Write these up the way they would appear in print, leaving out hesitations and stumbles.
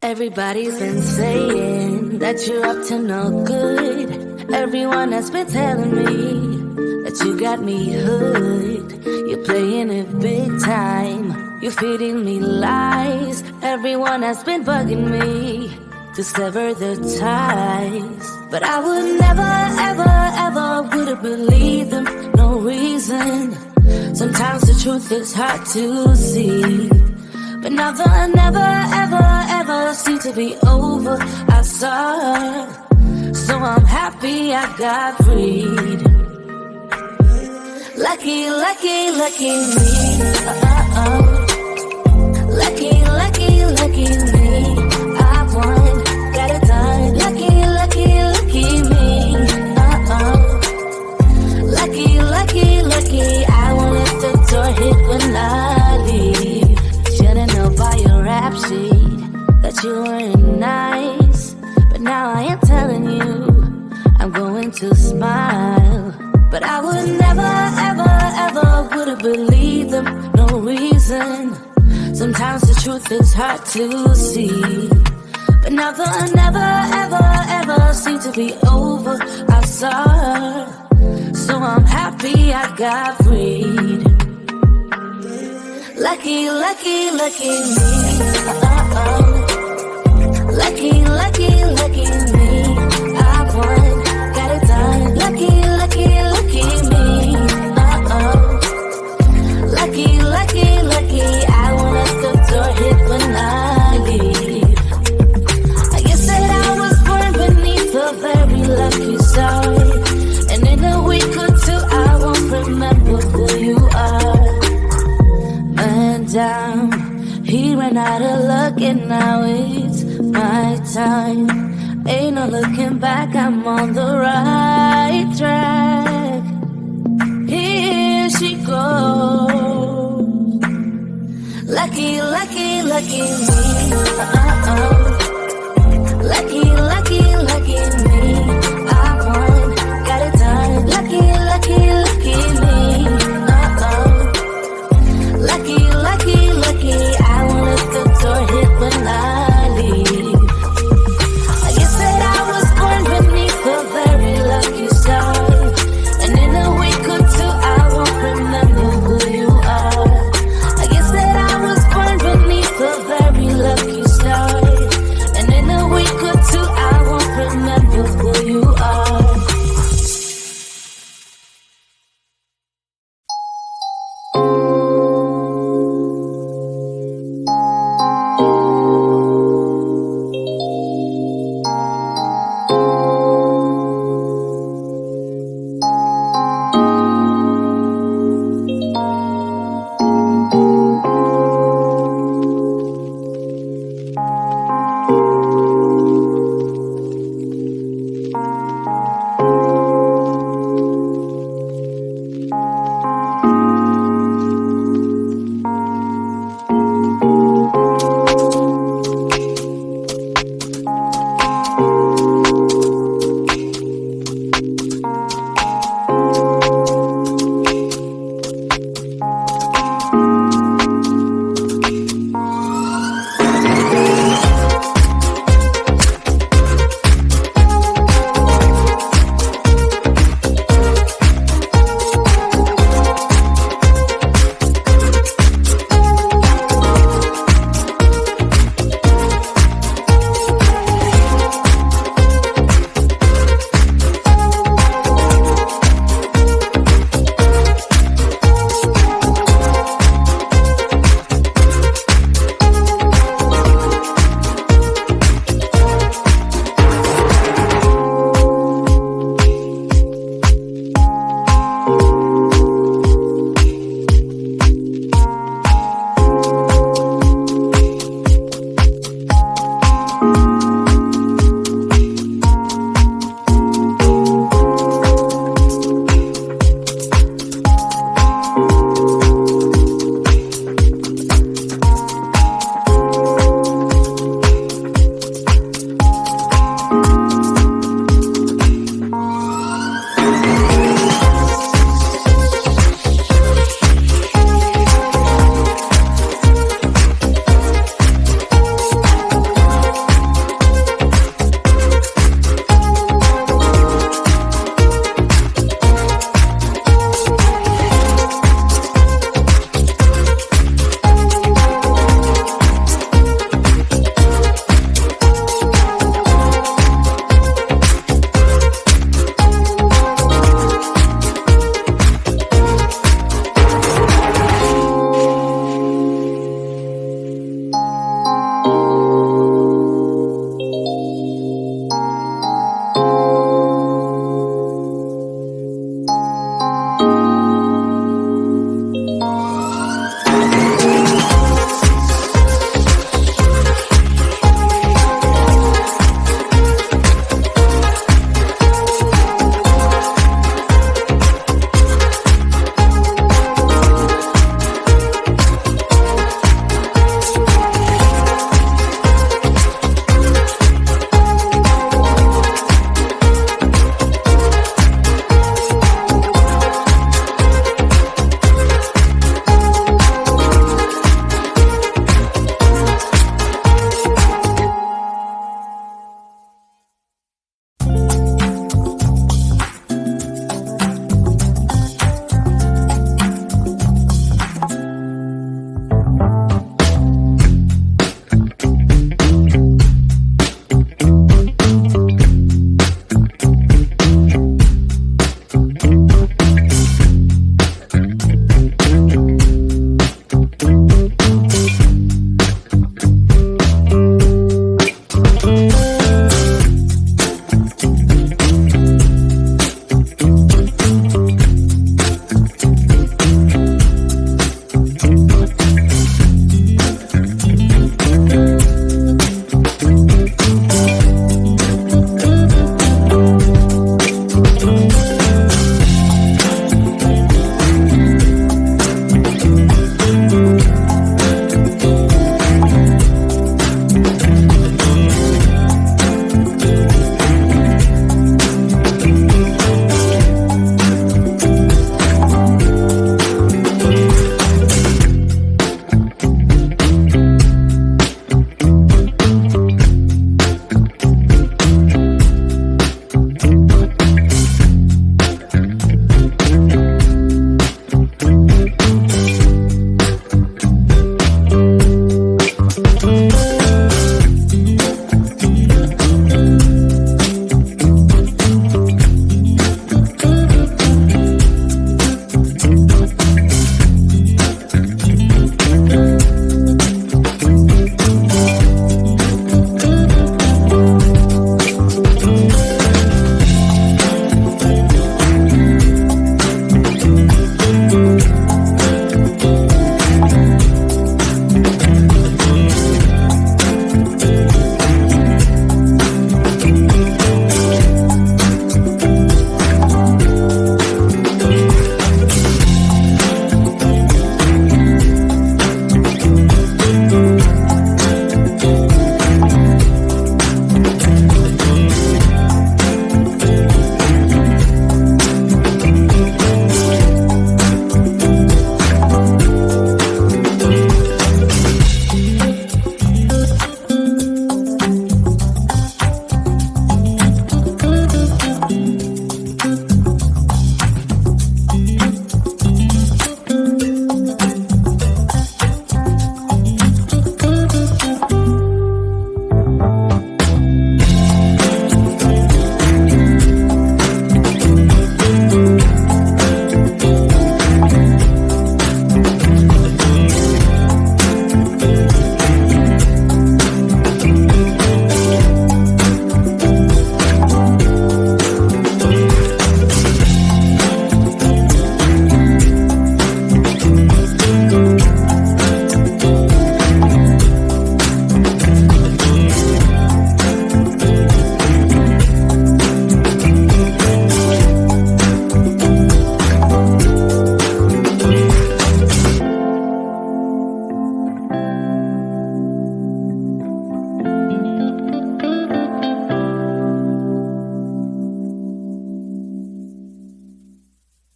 Everybody's been saying that you're up to no good. Everyone has been telling me that you got me hooked. You're playing it big time. You're feeding me lies. Everyone has been bugging me to sever the ties. But I would never, ever, ever would have believed them. No reason. Sometimes the truth is hard to see. But now the never, ever, ever seemed to be over. I saw, so I'm happy I got freed. Lucky, lucky, lucky me. Lucky, lucky, lucky me. I won, got it done. Lucky, lucky, lucky me. Lucky, lucky, lucky. I won't let the door hit when I leave. Should've known by your rap sheet that you weren't nice. But now I am telling you, I'm going to smile. But I would never, ever, ever would have believed them. No reason. Sometimes the truth is hard to see. But now the never, ever, ever seemed to be over. I saw, so I'm happy I got freed. Lucky, lucky, lucky me. Lucky, lucky, lucky me. I won, got it done. Lucky, lucky, lucky me. Lucky, lucky, lucky. I won't let the door hit when I leave. I guess that I was born beneath a very lucky star. And in a week or two I won't remember who you are. Down. He ran out of luck and now it's my time. Ain't no looking back, I'm on the right track. Here she goes. Lucky, lucky, lucky me. Lucky, lucky, lucky me. I won, got it done. Lucky, lucky, lucky me. Lucky, lucky, lucky, I won't let the door hit when I leave. I guess that I was born beneath a very lucky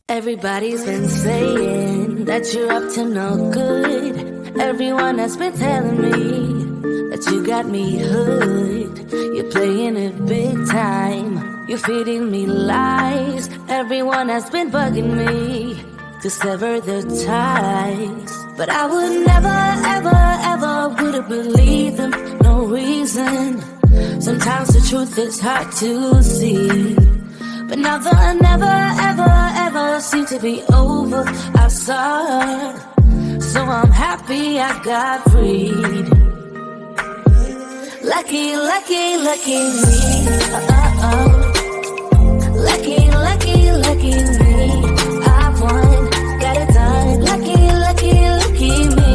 Everybody's been saying that you're up to no good. Everyone has been telling me that you got me hooked. You're playing it big time. You're feeding me lies. Everyone has been bugging me to sever the ties. But I would never, ever, ever would have believed them. No reason. Sometimes the truth is hard to see. But now the never, ever, ever seemed to be over. I saw, so I'm happy I got freed. Lucky, lucky, lucky me. Lucky, lucky, lucky me. I won, got it done. Lucky, lucky, lucky me.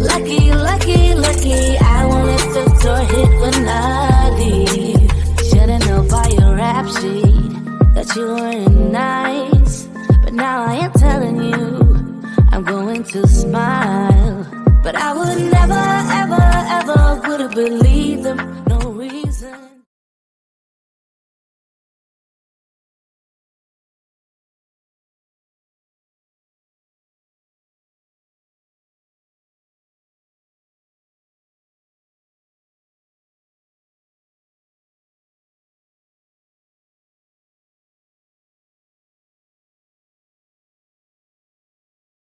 Lucky, lucky, lucky. I won't let the door hit when I leave. Should've known by your rap sheet that you weren't nice. But now I am telling you, I'm going to smile. But I would never, ever, ever would have believed them.